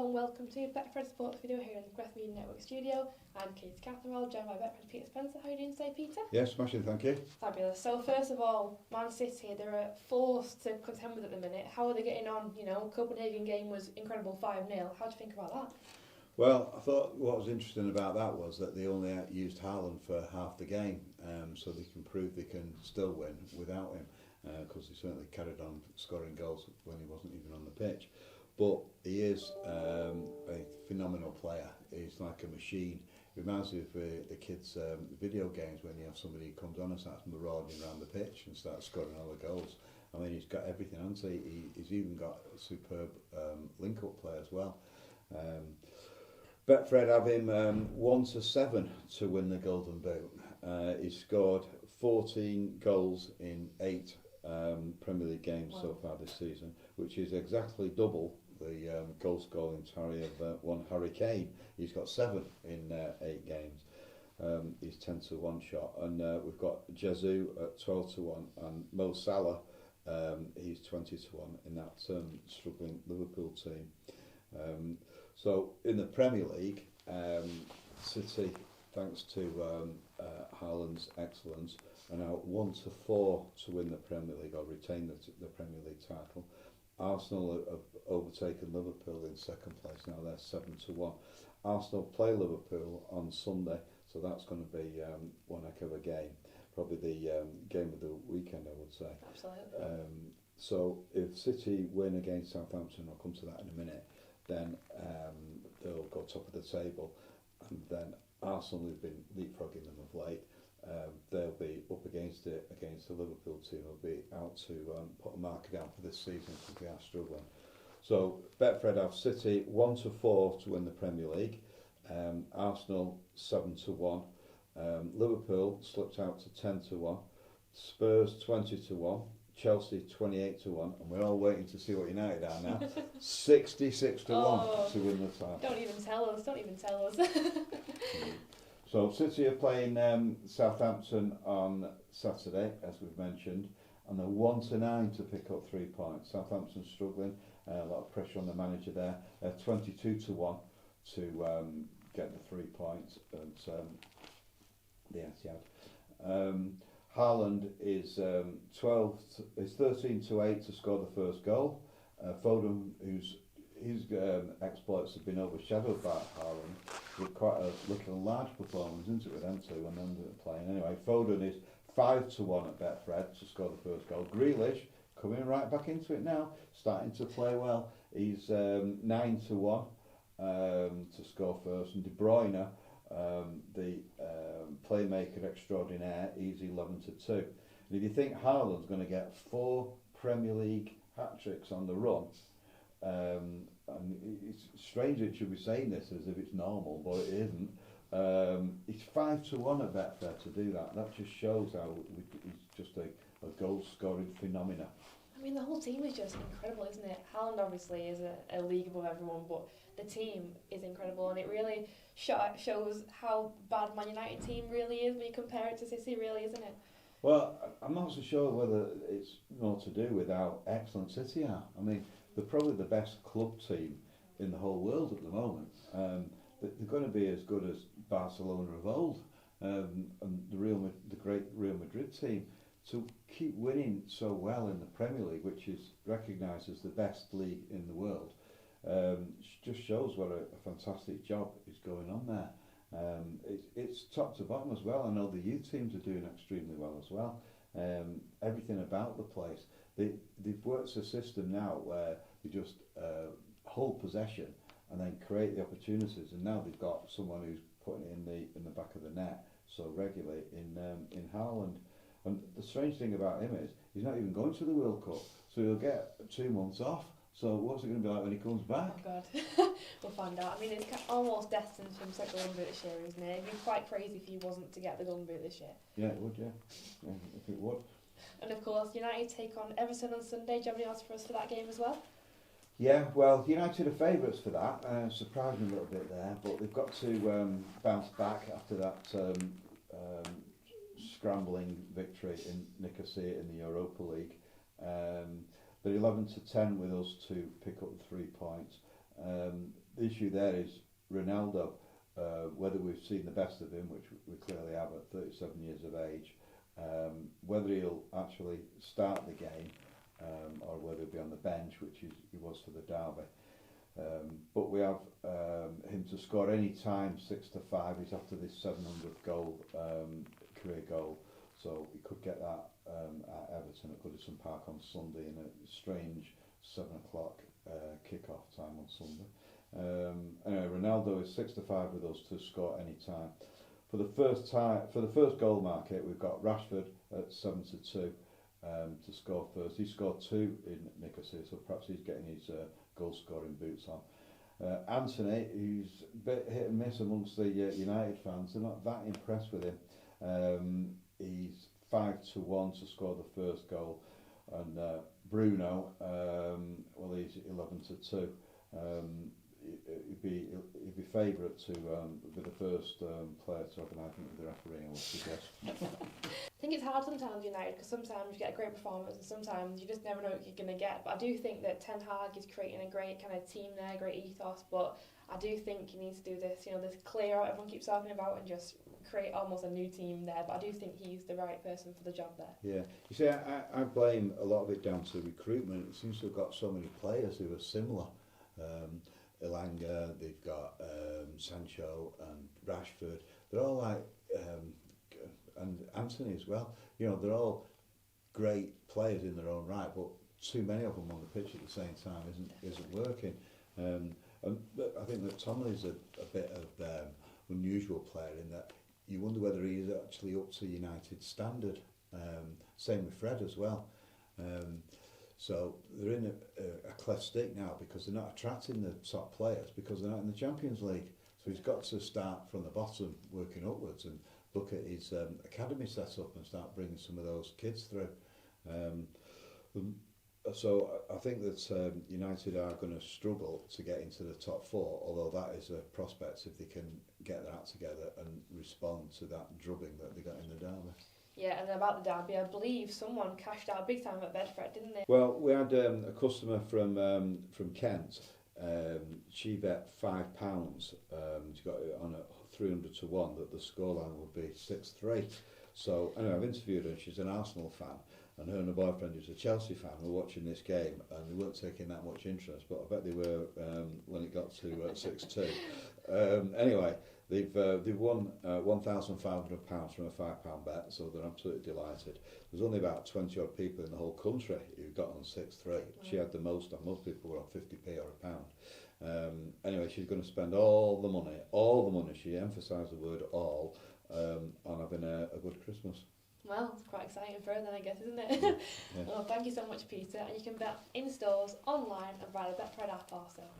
Hello and welcome to Betfred Sport video here in the Quest Media Network studio. I'm Katie Catherall, joined by Betfred Peter Spencer. How are you doing today, Peter? Yes, smashing, thank you. Fabulous. So first of all, Man City, they're forced to contend with at the minute. How are they getting on? You know, Copenhagen game was incredible 5-0. How do you think about that? Well, I thought what was interesting about that was that they only used Haaland for half the game, so they can prove they can still win without him, because he certainly carried on scoring goals when he wasn't even on the pitch. But he is a phenomenal player. He's like a machine. It reminds me of the kids' video games when you have somebody who comes on and starts marauding around the pitch and starts scoring all the goals. I mean, he's got everything, hasn't he? He's even got a superb link-up play as well. Betfred have him 1-7 to win the Golden Boot. He's scored 14 goals in 8 Premier League games so far this season, which is exactly double the goal-scoring tally of one Harry Kane. He's got 7 in 8 games. He's 10-1 shot, and we've got Jesus at 12-1, and Mo Salah, he's 20-1 in that struggling Liverpool team. So in the Premier League, City, thanks to Haaland's excellence, are now 1-4 to win the Premier League or retain the Premier League title. Arsenal have overtaken Liverpool in second place now. They're 7-1. Arsenal play Liverpool on Sunday, so that's going to be one heck of a game. Probably the game of the weekend, I would say. Absolutely. So if City win against Southampton, I'll come to that in a minute, then they'll go top of the table, and then Arsenal, who've been leapfrogging them of late, they'll be up against it, against the Liverpool team. They'll be out to put a marker down for this season because they are struggling. So Betfred have City 1-4 to win the Premier League, Arsenal 7-1, Liverpool slipped out to 10-1, Spurs 20-1, Chelsea 28-1, and we're all waiting to see what United are now. 66-1 to win the title. Don't even tell us. So City are playing Southampton on Saturday, as we've mentioned, and they're 1-9 to pick up 3 points. Southampton's struggling, a lot of pressure on the manager there. They're 22-1 to get the 3 points at the Etihad. Haaland is 13-8 to score the first goal. Foden, his exploits have been overshadowed by Haaland with quite a little large performance, isn't it, with them two and them playing. Anyway, Foden is 5-1 at Betfred to score the first goal. Grealish coming right back into it now, starting to play well. He's 9-1 to score first, and De Bruyne, the playmaker extraordinaire, he's 11-2. And if you think Haaland's going to get 4 Premier League hat-tricks on the run, and it's strange it should be saying this as if it's normal, but it isn't. It's 5-1 at Betfred to do that. That just shows how he's just a goal-scoring phenomena. I mean, the whole team is just incredible, isn't it? Haaland obviously is a league above everyone, but the team is incredible, and it really shows how bad Man United team really is when you compare it to City, really, isn't it? Well, I'm not so sure whether it's more to do with how excellent City are. I mean, they're probably the best club team in the whole world at the moment. They're going to be as good as Barcelona of old, and the great Real Madrid team. To keep winning so well in the Premier League, which is recognised as the best league in the world, just shows what a fantastic job is going on there. It's top to bottom as well. I know the youth teams are doing extremely well as well. Everything about the place. They've worked a system now where they just hold possession and then create the opportunities, and now they've got someone who's putting it in the back of the net so regularly in Haaland. And the strange thing about him is he's not even going to the World Cup, so he'll get 2 months off. So what's it going to be like when he comes back? Oh God, we'll find out. I mean, it's almost destined for him to get the Golden Boot this year, isn't it? It'd be quite crazy if he wasn't to get the Golden Boot this year. Yeah, it would, yeah if it would. And of course, United take on Everton on Sunday. Do you have any odds for us for that game as well? Yeah, well, United are favourites for that. Surprised me a little bit there, but they've got to bounce back after that scrambling victory in Nicosia in the Europa League. They're 11-10 with us to pick up 3 points. the issue there is Ronaldo. Whether we've seen the best of him, which we clearly have at 37 years of age, whether he'll actually start the game or whether he'll be on the bench, which he was for the derby. But we have him to score any time 6-5. He's after this 700th goal, career goal, so he could get that at Everton at Goodison Park on Sunday in a strange 7 o'clock kick-off time on Sunday. Anyway, Ronaldo is 6-5 with us to score any time. For the first goal market, we've got Rashford at 7-2 to score first. He scored 2 in Nicosia, so perhaps he's getting his goal scoring boots on. Anthony, who's a bit hit and miss amongst the United fans, they're not that impressed with him. He's 5-1 to score the first goal, and Bruno, well, he's 11-2. He'd be favourite to be the first player to have an argument with the referee, I would suggest. I think it's hard sometimes United, because sometimes you get a great performance and sometimes you just never know what you're going to get. But I do think that Ten Hag is creating a great kind of team there, great ethos, but I do think he needs to do this, this clear out everyone keeps talking about and just create almost a new team there. But I do think he's the right person for the job there. Yeah, you see, I blame a lot of it down to recruitment. It seems to have got so many players who are similar. Elanga, they've got Sancho and Rashford. They're all like, and Anthony as well. They're all great players in their own right, but too many of them on the pitch at the same time isn't working. And I think that Tomley's a bit of unusual player in that you wonder whether he's actually up to United standard. Same with Fred as well. So they're in a cleft stick now because they're not attracting the top players because they're not in the Champions League. So he's got to start from the bottom, working upwards, and look at his academy setup and start bringing some of those kids through. So I think that United are going to struggle to get into the top 4, although that is a prospect if they can get their act together and respond to that drubbing that they got in the derby. Yeah, and about the derby, I believe someone cashed out big time at Betfred, didn't they? Well, we had a customer from Kent. She bet £5. She got it on at 300-1 that the scoreline would be 6-3. So anyway, I've interviewed her. She's an Arsenal fan, and her and her boyfriend who's a Chelsea fan were watching this game, and they weren't taking that much interest. But I bet they were when it got to 6-2. Anyway. They've won £1,500 from a £5 bet, so they're absolutely delighted. There's only about 20 odd people in the whole country who got on 6-3. Wow. She had the most, and most people were on 50p or a pound. Anyway, she's going to spend all the money, she emphasised the word all, on having a good Christmas. Well, it's quite exciting for her then, I guess, isn't it? Yeah. Well, thank you so much, Peter. And you can bet in stores, online, and via the Betfred app also.